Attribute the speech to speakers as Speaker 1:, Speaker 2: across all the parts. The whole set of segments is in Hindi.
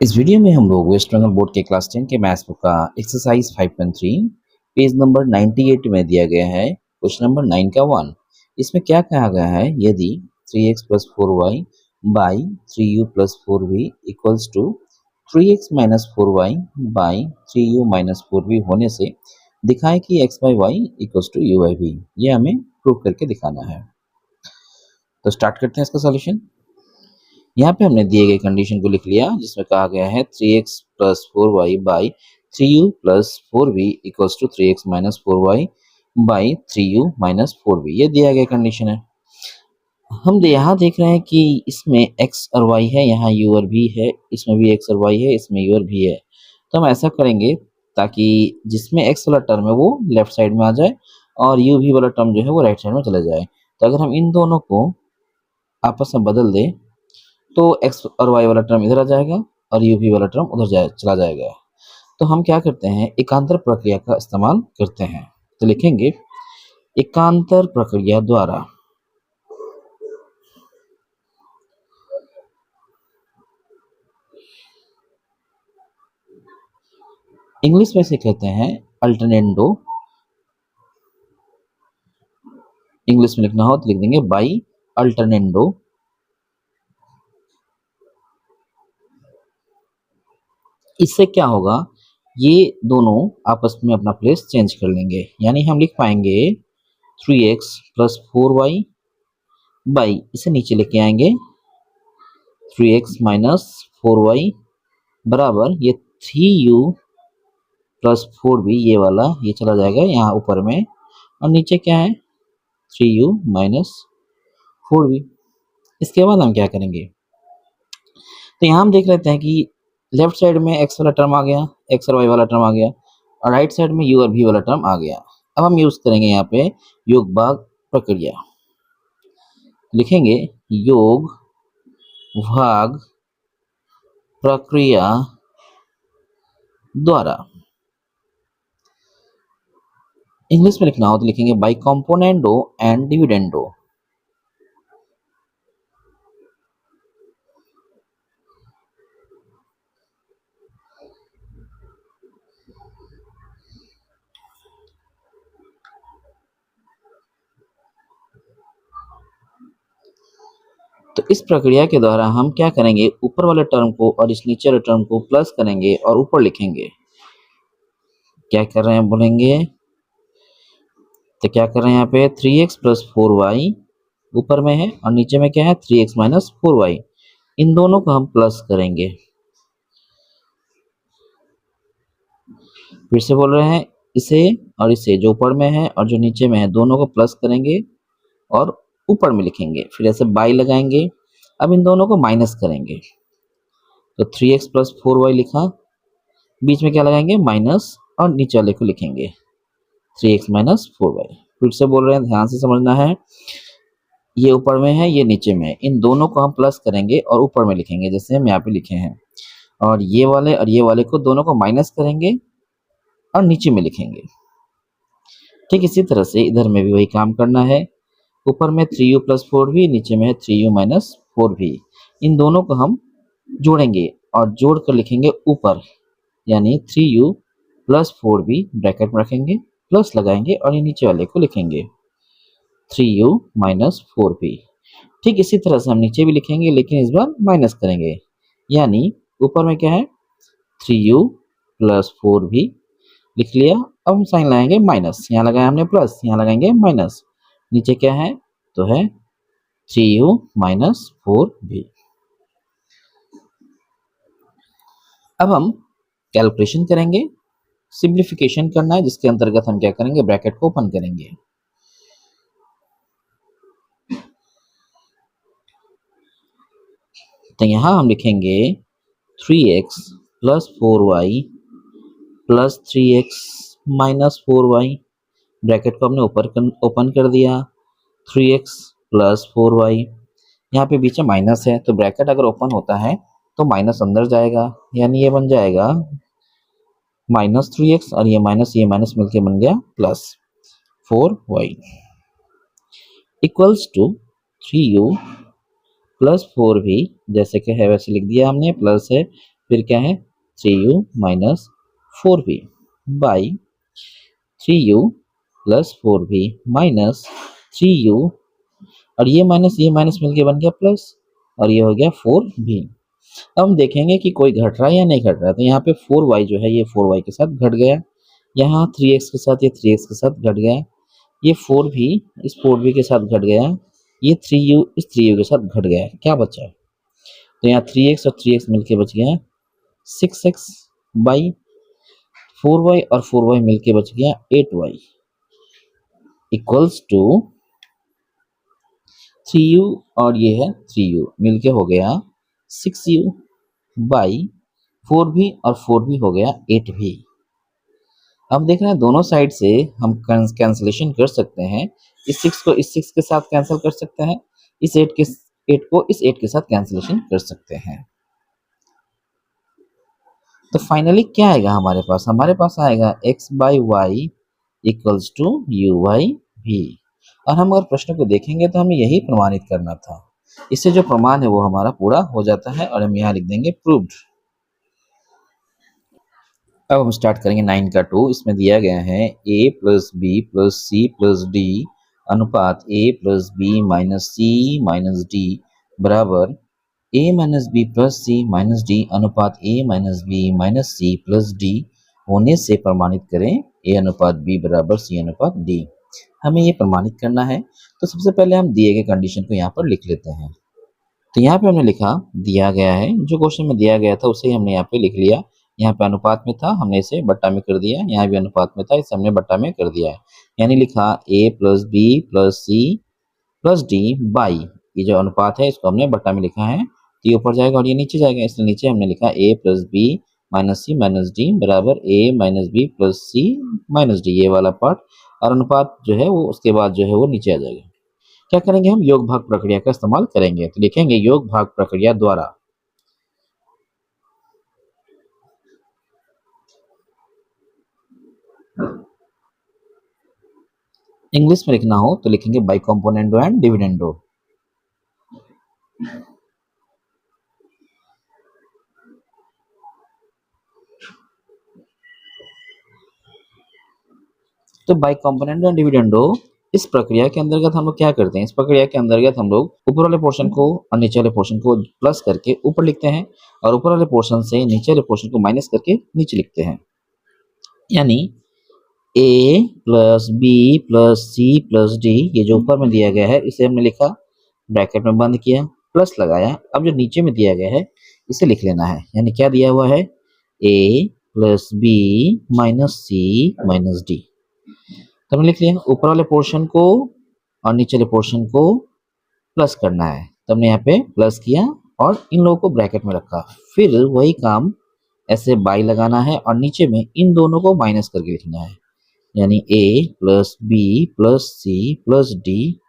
Speaker 1: इस वीडियो में हम लोग वेस्ट बंगाल बोर्ड के क्लास 10 के मैथ्स बुक का एक्सरसाइज 5.3 पेज नंबर 98 में दिया गया है क्वेश्चन नंबर 9 का 1। इसमें क्या कहा गया है, यदि 3x plus 4y by 3u plus 4v equals to 3x minus 4y by 3u minus 4v होने से दिखाए कि x by y equals to u by v। ये हमें प्रूव करके दिखाना है। तो स्टार्ट करते हैं इसका सॉल्यूशन। यहाँ पे हमने दिए गए कंडीशन को लिख लिया, जिसमें कहा गया है 3x plus 4y by 3u plus 4v equals to 3x minus 4y by 3u minus 4v। ये दिया गया कंडीशन है। हम यहाँ देख रहे हैं कि इसमें x और y है, यहाँ u और v है, इसमें भी x और y है, इसमें u और v है। तो हम ऐसा करेंगे ताकि जिसमें x वाला टर्म है वो लेफ्ट साइड में आ जाए और u v वाला टर्म जो है वो राइट साइड में चला जाए। तो अगर हम इन दोनों को आपस में बदल दें तो x और y वाला टर्म इधर आ जाएगा और u v वाला टर्म उधर चला जाएगा। तो हम क्या करते हैं, एकांतर प्रक्रिया का इस्तेमाल करते हैं। तो लिखेंगे एकांतर प्रक्रिया द्वारा इंग्लिश में से कहते हैं अल्टरनेंडो। इंग्लिश में लिखना हो तो लिख देंगे बाई अल्टरनेंडो। इससे क्या होगा, ये दोनों आपस में अपना प्लेस चेंज कर लेंगे, यानी हम लिख पाएंगे 3x प्लस 4y बाई, इसे नीचे लेके आएंगे 3x माइनस 4y बराबर ये 3u प्लस 4v, ये वाला ये चला जाएगा यहाँ ऊपर में, और नीचे क्या है 3u माइनस 4v। इसके बाद हम क्या करेंगे, तो यहाँ हम देख लेते हैं कि लेफ्ट साइड में x वाला टर्म आ गया, x और y वाला टर्म आ गया, और राइट साइड में u और v वाला टर्म आ गया। अब हम यूज करेंगे यहाँ पे योग भाग प्रक्रिया। लिखेंगे योग भाग प्रक्रिया द्वारा। इंग्लिश में लिखना हो तो लिखेंगे बाई कॉम्पोनेंडो एंड डिविडेंडो। तो इस प्रक्रिया के द्वारा हम क्या करेंगे, ऊपर वाले टर्म को और इस नीचे वाले टर्म को प्लस करेंगे और ऊपर लिखेंगे। क्या कर रहे हैं बोलेंगे, तो क्या कर रहे हैं यहाँ पे 3x प्लस 4y ऊपर में है और नीचे में क्या है 3x माइनस 4y। इन दोनों को हम प्लस करेंगे। फिर से बोल रहे हैं, इसे और इसे जो ऊपर में है और जो नीचे में है दोनों को प्लस करेंगे और ऊपर में लिखेंगे, फिर ऐसे बाई लगाएंगे। अब इन दोनों को माइनस करेंगे, तो 3x प्लस 4y लिखा, बीच में क्या लगाएंगे माइनस, और नीचे वाले को लिखेंगे 3x माइनस 4y। फिर से बोल रहे हैं, ध्यान से समझना है, ये ऊपर में है ये नीचे में है, इन दोनों को हम प्लस करेंगे और ऊपर में लिखेंगे जैसे हम यहाँ पे लिखे हैं, और ये वाले को दोनों को माइनस करेंगे और नीचे में लिखेंगे। ठीक इसी तरह से इधर में भी वही काम करना है। ऊपर में 3u प्लस 4v, नीचे में है 3u माइनस 4v। इन दोनों को हम जोड़ेंगे और जोड़ कर लिखेंगे ऊपर, यानी 3u प्लस 4v ब्रैकेट में रखेंगे, प्लस लगाएंगे और ये नीचे वाले को लिखेंगे 3u माइनस 4v। ठीक इसी तरह से हम नीचे भी लिखेंगे, लेकिन इस बार माइनस करेंगे, यानी ऊपर में क्या है 3u प्लस 4v लिख लिया। अब हम साइन लगाएंगे माइनस, यहाँ लगाया हमने प्लस, यहाँ लगाएंगे माइनस, नीचे क्या है तो है 3u माइनस 4v। अब हम कैलकुलेशन करेंगे, सिंप्लीफिकेशन करना है, जिसके अंतर्गत हम क्या करेंगे ब्रैकेट को ओपन करेंगे। तो यहाँ हम लिखेंगे 3x plus 4y plus 3x minus 4y, bracket को हमने ऊपर ओपन कर दिया। 3x प्लस 4y, यहाँ पे बीच में माइनस है तो ब्रैकेट अगर ओपन होता है तो माइनस अंदर जाएगा, यानी ये बन जाएगा माइनस 3x, और ये माइनस मिलके बन गया plus 4y equals to 3u plus 4v, जैसे कि है वैसे लिख दिया हमने, प्लस है फिर क्या है 3u minus 4v by 3u plus 4v minus 3u, और ये माइनस मिलके बन गया प्लस, और ये हो गया 4v। अब हम देखेंगे कि कोई घट रहा है या नहीं घट रहा है। तो यहाँ पे 4y जो है ये 4y के साथ घट गया, यहाँ 3x के साथ ये 3x के साथ घट गया, ये 4v इस 4v के साथ घट गया, ये 3u इस 3u के साथ घट गया। क्या बचा? तो यहाँ 3x और 3x मिलके बच गया 6x बाई 4y और 4y मिलके बच गया 8y इक्वल्स टू 3u और ये है 3u मिलके हो गया 6u बाई 4v और 4v हो गया 8v। अब देख रहे हैं दोनों साइड से हम कैंसलेशन कर सकते हैं। इस 6 को इस 6 के साथ कैंसिल कर सकते हैं, इस 8 को इस 8 के साथ कैंसलेशन कर सकते हैं। तो फाइनली क्या आएगा हमारे पास? हमारे पास आएगा x by y equals to u by v. और हम अगर प्रश्न को देखेंगे तो हमें यही प्रमाणित करना था। इससे जो प्रमाण है वो हमारा पूरा हो जाता है और हम यहाँ लिख देंगे प्रूव्ड। अब हम स्टार्ट करेंगे 9 का 2। इसमें दिया गया है a plus b plus c plus d अनुपात a plus B minus c minus d बराबर a minus B plus C minus d अनुपात a minus B minus c plus d होने से प्रमाणित करें a अनुपात b बराबर c अनुपात d। हमें ये प्रमाणित करना है। तो सबसे पहले हम दिए गए कंडीशन को यहाँ पर लिख लेते हैं। तो यहाँ पे हमने लिखा दिया गया है, जो क्वेश्चन में दिया गया था उसे ही हमने यहाँ पे लिख लिया। यहाँ पे अनुपात में था, हमने इसे बट्टा में कर दिया। यहाँ भी अनुपात में था, इसे हमने बट्टा में कर दिया है। यानी लिखा a plus b plus c plus d by, ये जो अनुपात है इसको हमने बट्टा में लिखा है, तो ये ऊपर जाएगा और ये नीचे जाएगा, इसलिए नीचे हमने लिखा a plus B minus c minus d बराबर a minus B plus C minus d, ये वाला पार्ट, और अनुपात जो है वो उसके बाद जो है वो नीचे आ जाएगा। क्या करेंगे? हम योग भाग प्रक्रिया का इस्तेमाल करेंगे। तो लिखेंगे योग भाग प्रक्रिया द्वारा। इंग्लिश में लिखना हो तो लिखेंगे बाई कॉम्पोनेंडो एंड डिविडेंडो। तो बाई कॉम्पोनेंडो एंड डिविडेंडो इस प्रक्रिया के अंतर्गत हम लोग क्या करते हैं? इस प्रक्रिया के अंतर्गत हम लोग ऊपर वाले पोर्शन को और नीचे वाले पोर्शन को प्लस करके ऊपर लिखते हैं, और ऊपर वाले पोर्शन से नीचे वाले पोर्शन को माइनस करके नीचे लिखते हैं। यानी a plus b plus c plus d, ये जो ऊपर में दिया गया है इसे हमने लिखा, ब्रैकेट में बंद किया, प्लस लगाया। अब जो नीचे में दिया गया है इसे लिख लेना है। यानी क्या दिया हुआ है? a plus B minus c minus d. तो हमने लिख लिया। ऊपर वाले पोर्शन को और नीचे वाले पोर्शन को प्लस करना है, तो हमने यहाँ पे प्लस किया और इन लोगों को ब्रैकेट में रखा। फिर वही काम ऐसे बाई लगाना है और नीचे में इन दोनों को माइनस करके लिखना है। यानी a plus b plus c plus d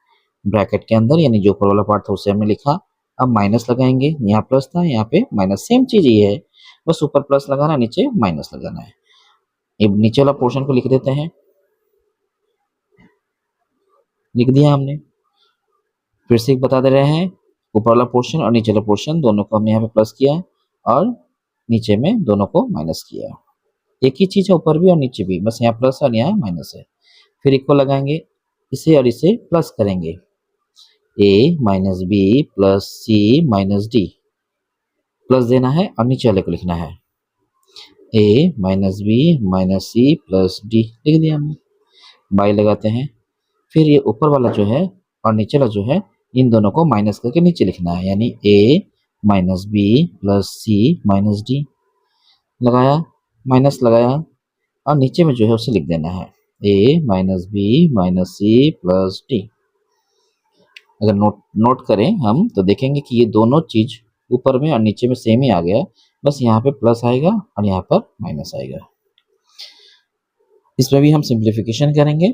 Speaker 1: bracket के अंदर, यानी जो ऊपर वाला पार्ट था उसे हमने लिखा। अब माइनस लगाएंगे, यहाँ प्लस था यहाँ पे माइनस, सेम चीज ये है, बस ऊपर प्लस लगाना नीचे माइनस लगाना है। अब नीचे वाला पोर्शन को लिख देते हैं, लिख दिया हमने। फिर से बता दे रहे हैं, ऊपर वाला पोर्शन और नीचे वाला पोर्शन दोनों को हमने यहाँ पे प्लस किया और नीचे में दोनों को माइनस किया। एक ही चीज है ऊपर भी और नीचे भी, बस यहाँ प्लस और यहाँ माइनस है। फिर इक्वल लगाएंगे, इसे और इसे प्लस करेंगे, a minus B plus C minus D, plus देना है और नीचे वाले को लिखना है a minus B minus c plus d, लिख दिया हमने। बाई लगाते हैं, फिर ये ऊपर वाला जो है और नीचे वाला जो है इन दोनों को माइनस करके नीचे लिखना है। यानी a minus B plus C minus d लगाया, माइनस लगाया और नीचे में जो है उसे लिख देना है a minus B minus c plus d. अगर नोट करें हम तो देखेंगे कि ये दोनों चीज ऊपर में और नीचे में सेम ही आ गया, बस यहाँ पे प्लस आएगा और यहाँ पर माइनस आएगा। इसमें भी हम सिंप्लीफिकेशन करेंगे,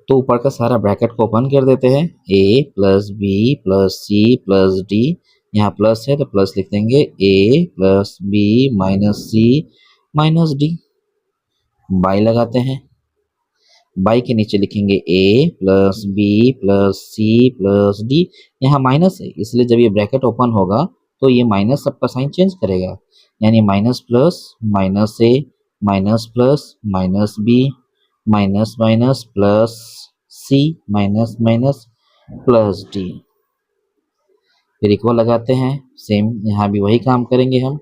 Speaker 1: तो ऊपर का सारा ब्रैकेट को ओपन कर देते हैं, a plus b plus c plus d, यहाँ प्लस है तो प्लस लिख देंगे a plus B minus c minus d. By लगाते हैं, बाई के नीचे लिखेंगे a plus b plus c plus d, यहाँ माइनस है इसलिए जब ये ब्रैकेट ओपन होगा तो ये माइनस सबका साइन चेंज करेगा, यानी minus plus minus A minus plus minus B minus minus plus C minus minus plus D. फिर इक्वल लगाते हैं, सेम यहाँ भी वही काम करेंगे हम,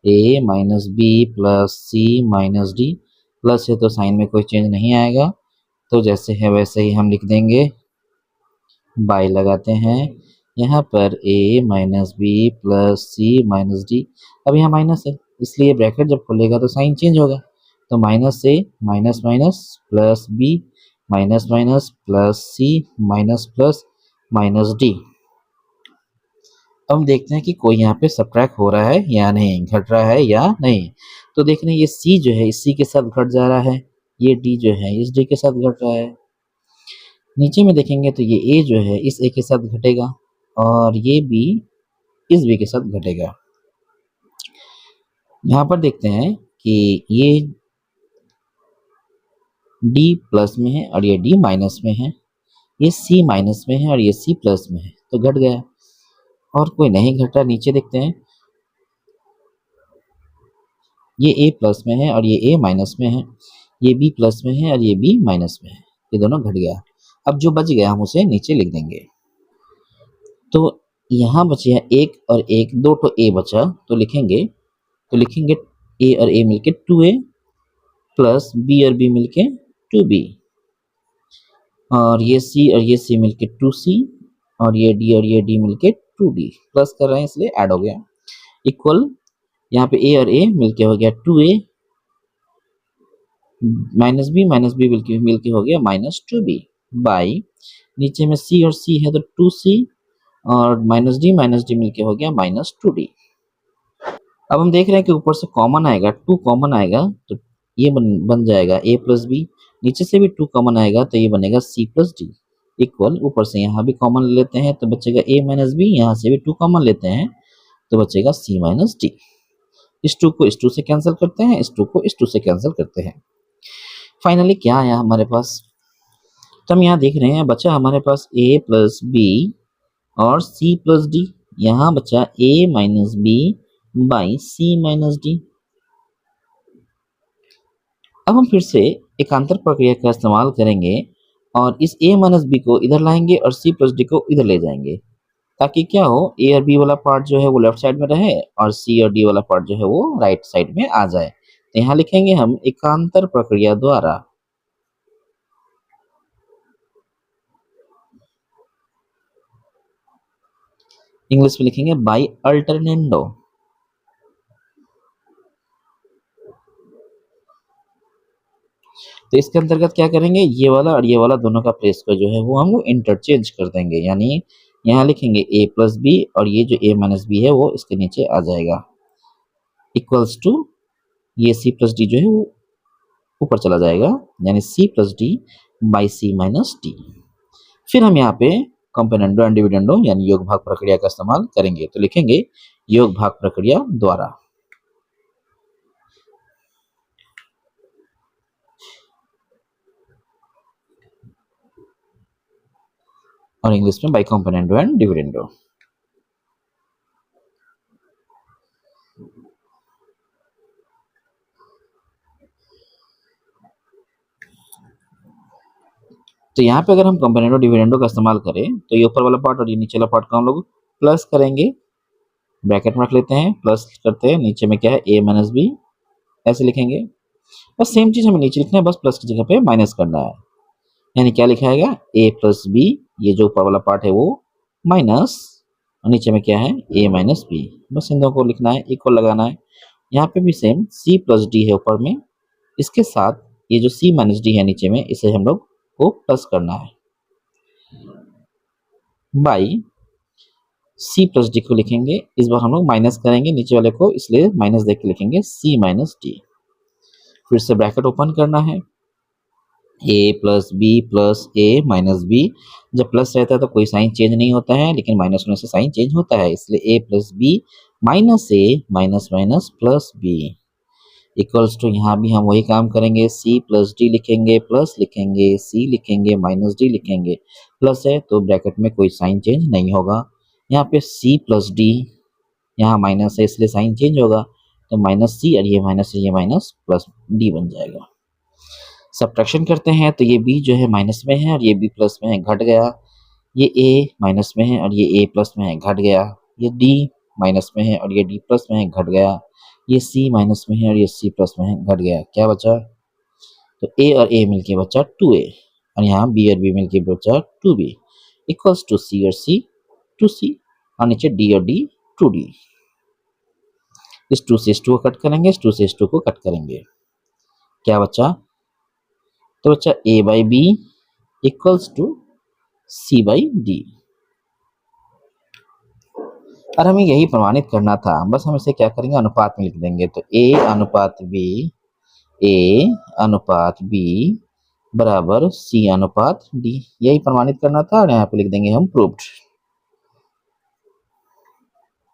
Speaker 1: A minus B plus C minus D, plus है तो साइन में कोई चेंज नहीं आएगा, तो जैसे है वैसे ही हम लिख देंगे। बाई लगाते हैं, यहाँ पर ए माइनस बी प्लस सी माइनस डी, अब यहाँ माइनस है इसलिए ब्रैकेट जब खोलेगा तो साइन चेंज होगा, तो minus A minus minus plus B minus minus plus C minus plus minus D. अब हम देखते हैं कि कोई यहाँ पे सब्ट्रैक्ट हो रहा है या नहीं, घट रहा है या नहीं। तो देख रहे हैं ये सी जो है इस सी के साथ घट जा रहा है, ये डी जो है इस डी के साथ घट रहा है। नीचे में देखेंगे तो ये ए जो है इस ए के साथ घटेगा और ये बी इस बी के साथ घटेगा। यहाँ पर देखते हैं कि ये डी प्लस में है और ये डी माइनस में है, ये सी माइनस में है और ये सी प्लस में है, तो घट गया। और कोई नहीं घटा, नीचे देखते हैं ये ए प्लस में है और ये ए माइनस में है, ये बी प्लस में है और ये बी माइनस में है, ये दोनों घट गया। अब जो बच गया हम उसे नीचे लिख देंगे। तो यहाँ बचे हैं एक और एक, दो तो ए बचा, तो लिखेंगे ए और ए मिलके 2a प्लस बी और बी मिलके 2b, और ये सी मिलके 2c और ये डी मिलके 2d, प्लस कर रहे हैं इसलिए ऐड हो गया। इक्वल यहाँ पे ए और ए मिलके हो गया 2a माइनस बी मिलके हो गया माइनस 2b बाई, नीचे में सी और सी है तो 2c और माइनस डी मिलके हो गया माइनस 2d। अब हम देख रहे हैं कि ऊपर से कॉमन आएगा, 2 कॉमन आएगा तो ये बन जाएगा a प्लस बी, नीचे से भी 2 कॉमन आएगा तो ये बनेगा c प्लस डी। इक्वल ऊपर से यहाँ भी कॉमन ले लेते हैं तो बचेगा a माइनस बी, यहाँ से भी 2 कॉमन लेते हैं तो बचेगा c माइनस डी। इस 2 को इस 2 से कैंसिल करते हैं, इस 2 को इस 2 से कैंसिल करते हैं। फाइनली क्या आया हमारे पास, तो हम यहाँ देख रहे हैं बचा हमारे पास a प्लस बी और c प्लस डी, यहाँ बचा a minus b by c minus D. अब हम फिर से एकांतर प्रक्रिया का इस्तेमाल करेंगे और इस a माइनस बी को इधर लाएंगे और c प्लस डी को इधर ले जाएंगे, ताकि क्या हो a और b वाला पार्ट जो है वो लेफ्ट साइड में रहे और c और d वाला पार्ट जो है वो राइट साइड में आ जाए। तो यहाँ लिखेंगे हम एकांतर प्रक्रिया द्वारा, इंग्लिश में लिखेंगे बाय अल्टरनेंडो। तो इसके अंतर्गत क्या करेंगे, ये वाला और ये वाला दोनों का प्लेस को जो है वो हम लोग इंटरचेंज कर देंगे, यानी यहाँ लिखेंगे a प्लस बी और ये जो a माइनस बी है वो इसके नीचे आ जाएगा, इक्वल्स टू ये c प्लस डी जो है वो ऊपर चला जाएगा, यानी c plus d by c minus d. फिर हम यहाँ पे कंपोनेंडो एंड डिविडेंडो यानी योग भाग प्रक्रिया का इस्तेमाल करेंगे, तो लिखेंगे योग भाग प्रक्रिया द्वारा, और इंग्लिश में बाय कंपोनेंडो एंड डिविडेंडो। तो यहाँ पे अगर हम कंपोनेंडो डिविडेंडो का इस्तेमाल करें तो ये ऊपर वाला पार्ट और ये नीचे वाला पार्ट को हम लोग प्लस करेंगे, ब्रैकेट में रख लेते हैं, प्लस करते हैं, नीचे में क्या है a माइनस बी, ऐसे लिखेंगे। बस सेम चीज हमें नीचे लिखना है, बस प्लस की जगह पे माइनस करना है, यानी क्या लिखा आएगा a प्लस बी, ये जो ऊपर वाला पार्ट है वो माइनस, और नीचे में क्या है a माइनस बी, बस इन दोनों को लिखना है, इक्वल लगाना है। यहाँ पे भी सेम c प्लस डी है ऊपर में, इसके साथ ये जो c माइनस डी है नीचे में, इसे हम लोग को प्लस करना है बाई c प्लस डी को लिखेंगे, इस बार हम लोग माइनस करेंगे नीचे वाले को, इसलिए माइनस देख के लिखेंगे c माइनस डी। फिर से ब्रैकेट ओपन करना है, a plus b plus a minus b, जब प्लस रहता है तो कोई साइन चेंज नहीं होता है, लेकिन माइनस होने से साइन चेंज होता है, इसलिए a plus B minus a minus minus plus b, equals to यहाँ भी हम वही काम करेंगे, c प्लस डी लिखेंगे, प्लस लिखेंगे, c लिखेंगे, माइनस डी लिखेंगे, प्लस है तो ब्रैकेट में कोई साइन चेंज नहीं होगा। यहाँ पे c प्लस डी यहाँ माइनस है इसलिए साइन चेंज होगा, तो माइनस सी और ये माइनस प्लस डी बन जाएगा। सब्ट्रैक्शन करते हैं तो ये बी जो है माइनस में है और ये बी प्लस में है, घट गया। ये ए माइनस में है और ये ए प्लस में है, घट गया। ये डी माइनस में है और ये डी प्लस में है, घट गया। ये सी माइनस में है और ये सी प्लस में है, घट गया। क्या बचा? तो ए और ए मिलके बचा 2a और यहाँ बी और बी मिलके बचा 2b इक्वल्स टू सी और सी 2c और नीचे डी और डी 2d। इस 2 से इस 2 को कट करेंगे, इस 2 से इस 2 को कट करेंगे। क्या बचा? तो बचा a by b equals to c by d. और हमें यही प्रमाणित करना था, बस हम इसे क्या करेंगे, अनुपात में लिख देंगे। तो a अनुपात b बराबर c अनुपात d, यही प्रमाणित करना था और यहाँ पे लिख देंगे हम प्रूव्ड।